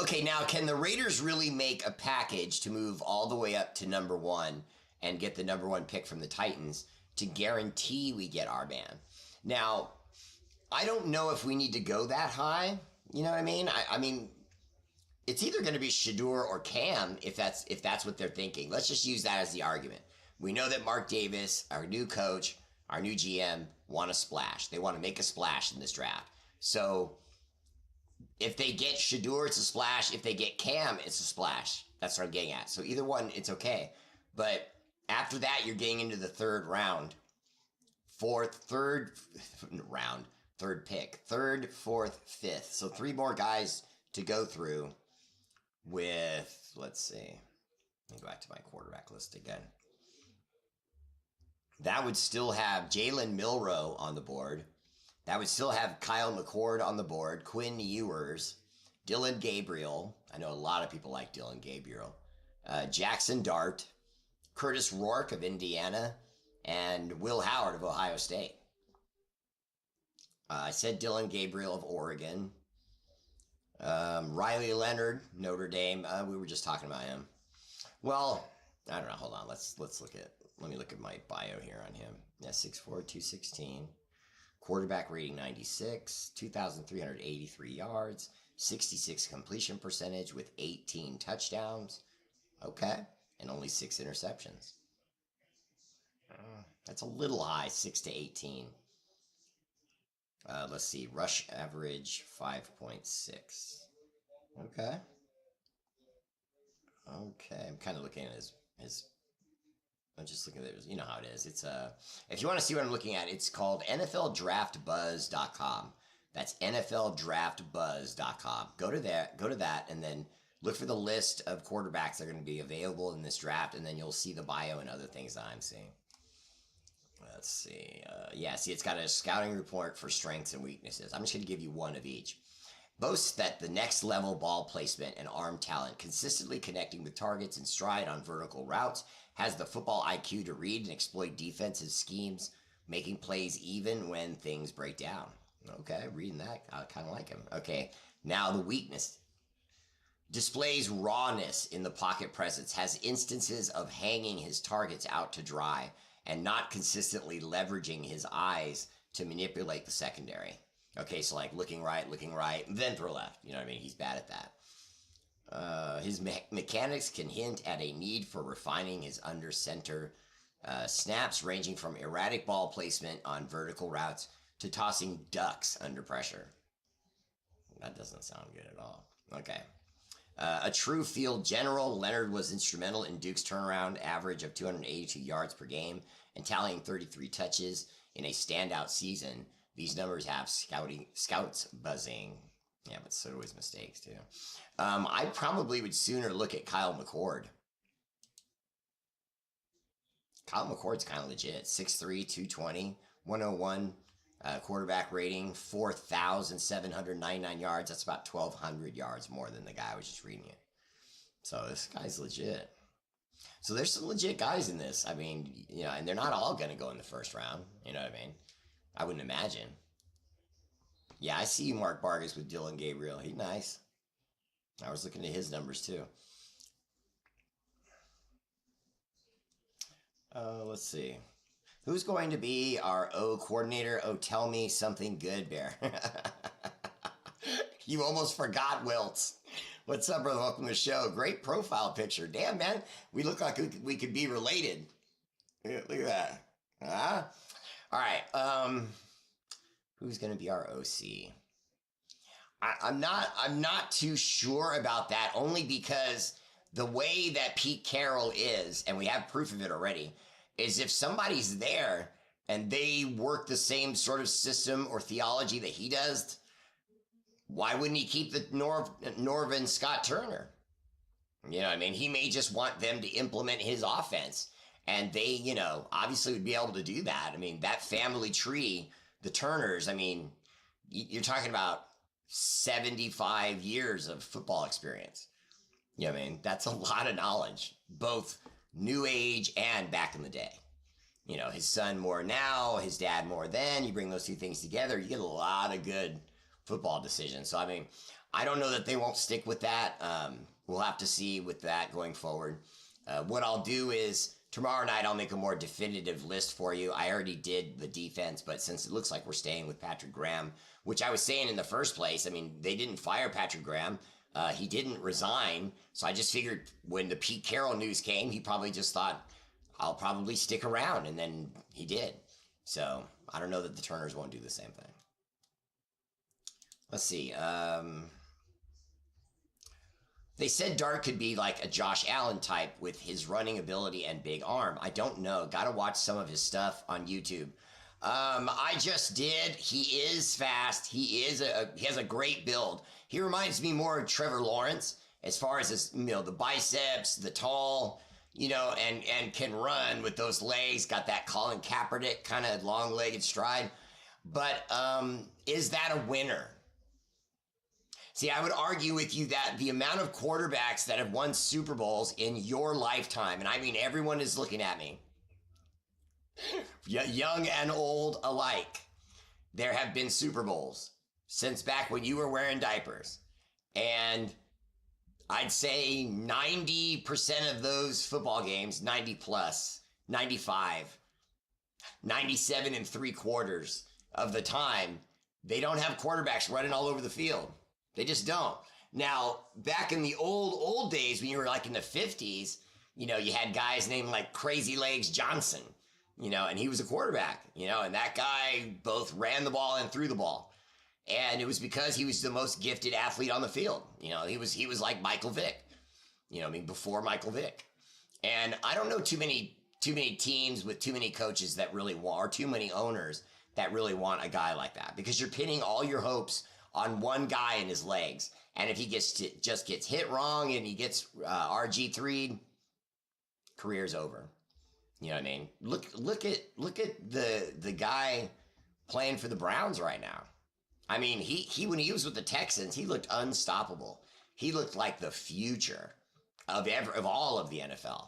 Okay, now, can the Raiders really make a package to move all the way up to number 1 and get the number 1 pick from the Titans to guarantee we get our man? Now, I don't know if we need to go that high. You know what I mean? I mean, it's either going to be Shador or Cam if that's what they're thinking. Let's just use that as the argument. We know that Mark Davis, our new coach, our new GM, want a splash. They want to make a splash in this draft. So if they get Shador, it's a splash. If they get Cam, it's a splash. That's what I'm getting at. So either one, it's okay. But after that, you're getting into the 3rd round. third round, third pick, third, fourth, fifth. So 3 more guys to go through with, let's see. Let me go back to my quarterback list again. That would still have Jalen Milroe on the board. That would still have Kyle McCord on the board, Quinn Ewers, Dylan Gabriel. I know a lot of people like Dylan Gabriel. Jackson Dart, Curtis Rourke of Indiana, and Will Howard of Ohio State. I said Dylan Gabriel of Oregon. Riley Leonard, Notre Dame. We were just talking about him. Well, I don't know. Hold on. Let me look at my bio here on him. Yeah, 6'4", 216. Quarterback rating 96, 2,383 yards, 66 completion percentage with 18 touchdowns. Okay. And only 6 interceptions. That's a little high, 6 to 18. Let's see. Rush average 5.6. Okay. Okay. I'm kind of looking at his I'm just looking at it. You know how it is. It's if you want to see what I'm looking at, it's called NFLDraftBuzz.com. That's NFLDraftBuzz.com. Go to that, and then look for the list of quarterbacks that are going to be available in this draft, and then you'll see the bio and other things that I'm seeing. Let's see. See, it's got a scouting report for strengths and weaknesses. I'm just going to give you one of each. Boasts that the next level ball placement and arm talent, consistently connecting with targets in stride on vertical routes, has the football IQ to read and exploit defensive schemes, making plays even when things break down. Okay, reading that, I kind of like him. Okay, now the weakness. Displays rawness in the pocket presence, has instances of hanging his targets out to dry, and not consistently leveraging his eyes to manipulate the secondary. Okay, so like looking right, then throw left. You know what I mean? He's bad at that. His mechanics can hint at a need for refining his under center snaps, ranging from erratic ball placement on vertical routes to tossing ducks under pressure. That doesn't sound good at all. Okay. A true field general, Leonard was instrumental in Duke's turnaround average of 282 yards per game and tallying 33 touches in a standout season. These numbers have scouts buzzing. Yeah, but so do his mistakes, too. I probably would sooner look at Kyle McCord. Kyle McCord's kind of legit. 6'3", 220, 101 quarterback rating, 4,799 yards. That's about 1,200 yards more than the guy I was just reading it. So this guy's legit. So there's some legit guys in this. I mean, you know, and they're not all going to go in the first round. You know what I mean? I wouldn't imagine. Yeah, I see you, Mark Vargas, with Dylan Gabriel. He's nice. I was looking at his numbers, too. Let's see. Who's going to be our O coordinator? Oh, tell me something good, Bear. You almost forgot, Wiltz. What's up, brother? Welcome to the show. Great profile picture. Damn, man. We look like we could be related. Look at that. Huh? All right. Who's going to be our OC? I'm not too sure about that, only because the way that Pete Carroll is, and we have proof of it already, is if somebody's there and they work the same sort of system or theology that he does, why wouldn't he keep the Norvin Scott Turner? You know what I mean? He may just want them to implement his offense. And they, you know, obviously would be able to do that. I mean, that family tree, the Turners, I mean, you're talking about 75 years of football experience. You know what I mean? That's a lot of knowledge, both new age and back in the day. You know, his son more now, his dad more then. You bring those two things together, you get a lot of good football decisions. So, I mean, I don't know that they won't stick with that. We'll have to see with that going forward. What I'll do is tomorrow night I'll make a more definitive list for you. I already did the defense, but since it looks like we're staying with Patrick Graham, which I was saying in the first place, I mean, they didn't fire Patrick Graham. He didn't resign. So I just figured when the Pete Carroll news came, he probably just thought, I'll probably stick around. And then he did. So I don't know that the Turners won't do the same thing. Let's see. They said Dart could be like a Josh Allen type with his running ability and big arm. I don't know. Got to watch some of his stuff on YouTube. I just did. He is fast. He has a great build. He reminds me more of Trevor Lawrence as far as his, the biceps, the tall, and can run with those legs. Got that Colin Kaepernick kind of long-legged stride. But is that a winner? See, I would argue with you that the amount of quarterbacks that have won Super Bowls in your lifetime, and I mean everyone is looking at me, young and old alike, there have been Super Bowls since back when you were wearing diapers. And I'd say 90% of those football games, 90 plus, 95, 97 and 3/4 of the time, they don't have quarterbacks running all over the field. They just don't. Now, back in the old days when you were like in the 50s, you had guys named like Crazy Legs Johnson, and he was a quarterback, and that guy both ran the ball and threw the ball. And it was because he was the most gifted athlete on the field. He was like Michael Vick, before Michael Vick. And I don't know too many teams with too many coaches that really want, or too many owners that really want a guy like that, because you're pinning all your hopes on one guy and his legs. And if he just gets hit wrong and he gets RG3, career's over. You know what I mean? Look at the guy playing for the Browns right now. I mean, he when he was with the Texans, he looked unstoppable. He looked like the future of all of the NFL.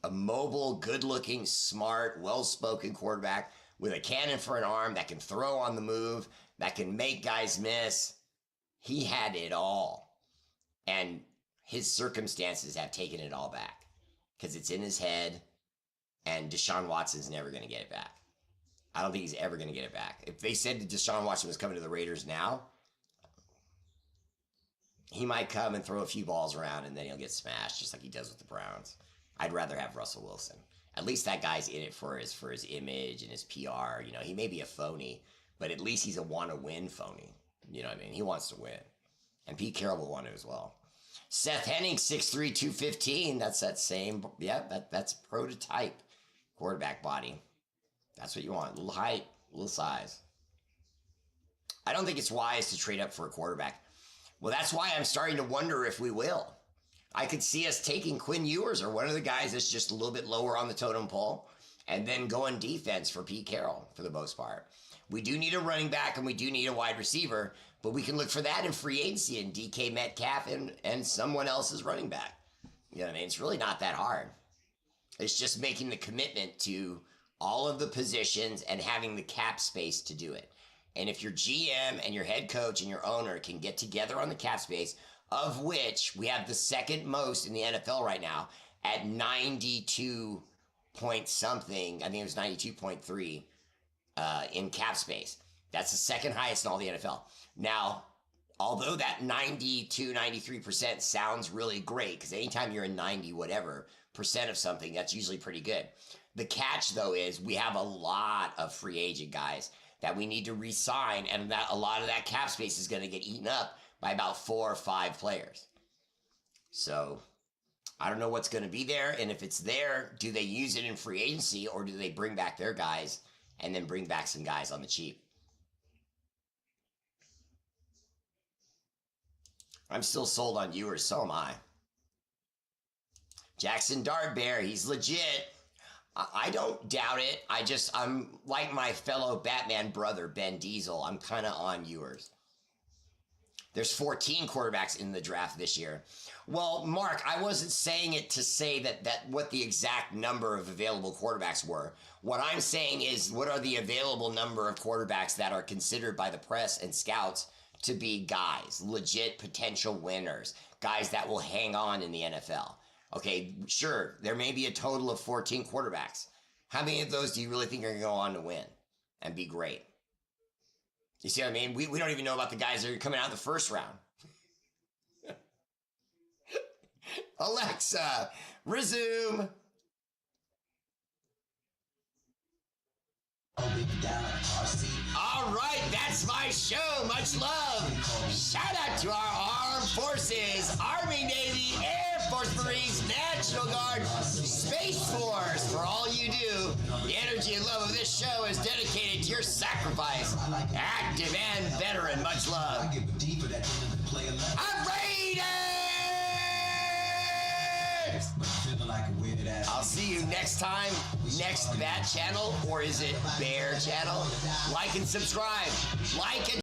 A mobile, good-looking, smart, well-spoken quarterback with a cannon for an arm that can throw on the move, that can make guys miss. He had it all. And his circumstances have taken it all back because it's in his head, and Deshaun Watson's never going to get it back. I don't think he's ever going to get it back. If they said that Deshaun Watson was coming to the Raiders now, he might come and throw a few balls around and then he'll get smashed just like he does with the Browns. I'd rather have Russell Wilson. At least that guy's in it for his image and his PR. He may be a phony, but at least he's a want-to-win phony. You know what I mean? He wants to win. And Pete Carroll will want to as well. Seth Henning, 6'3", 215. That's that same, that's prototype quarterback body. That's what you want. A little height, a little size. I don't think it's wise to trade up for a quarterback. Well, that's why I'm starting to wonder if we will. I could see us taking Quinn Ewers or one of the guys that's just a little bit lower on the totem pole and then going defense for Pete Carroll for the most part. We do need a running back and we do need a wide receiver, but we can look for that in free agency and DK Metcalf and someone else's running back. You know what I mean? It's really not that hard. It's just making the commitment to all of the positions and having the cap space to do it. And if your GM and your head coach and your owner can get together on the cap space, of which we have the second most in the NFL right now at 92 point something, I think it was 92.3 in cap space. That's the second highest in all the NFL. Now, although that 92, 93% sounds really great, because anytime you're in 90 whatever percent of something, that's usually pretty good. The catch, though, is we have a lot of free agent guys that we need to re-sign, and that a lot of that cap space is going to get eaten up by about 4 or 5 players. So I don't know what's going to be there, and if it's there, do they use it in free agency, or do they bring back their guys and then bring back some guys on the cheap? I'm still sold on Ewers, so am I. Jackson R8RBEAR, he's legit. I don't doubt it. I'm like my fellow Batman brother, Ben Diesel. I'm kind of on Ewers. There's 14 quarterbacks in the draft this year. Well, Mark, I wasn't saying it to say that what the exact number of available quarterbacks were. What I'm saying is, what are the available number of quarterbacks that are considered by the press and scouts to be guys, legit potential winners, guys that will hang on in the NFL? Okay, sure, there may be a total of 14 quarterbacks. How many of those do you really think are going to go on to win and be great? You see what I mean? We don't even know about the guys that are coming out in the first round. Alexa, resume. All right, that's my show. Much love. Shout out to our armed forces, Army, Navy, Air Force, Marines, National Guard, Space Space Force, for all you do. The energy and love of this show is dedicated to your sacrifice. Active and veteran, much love. R8RBEAR! I'll see you next time, next Bat Channel, or is it Bear Channel? Like and subscribe. Like and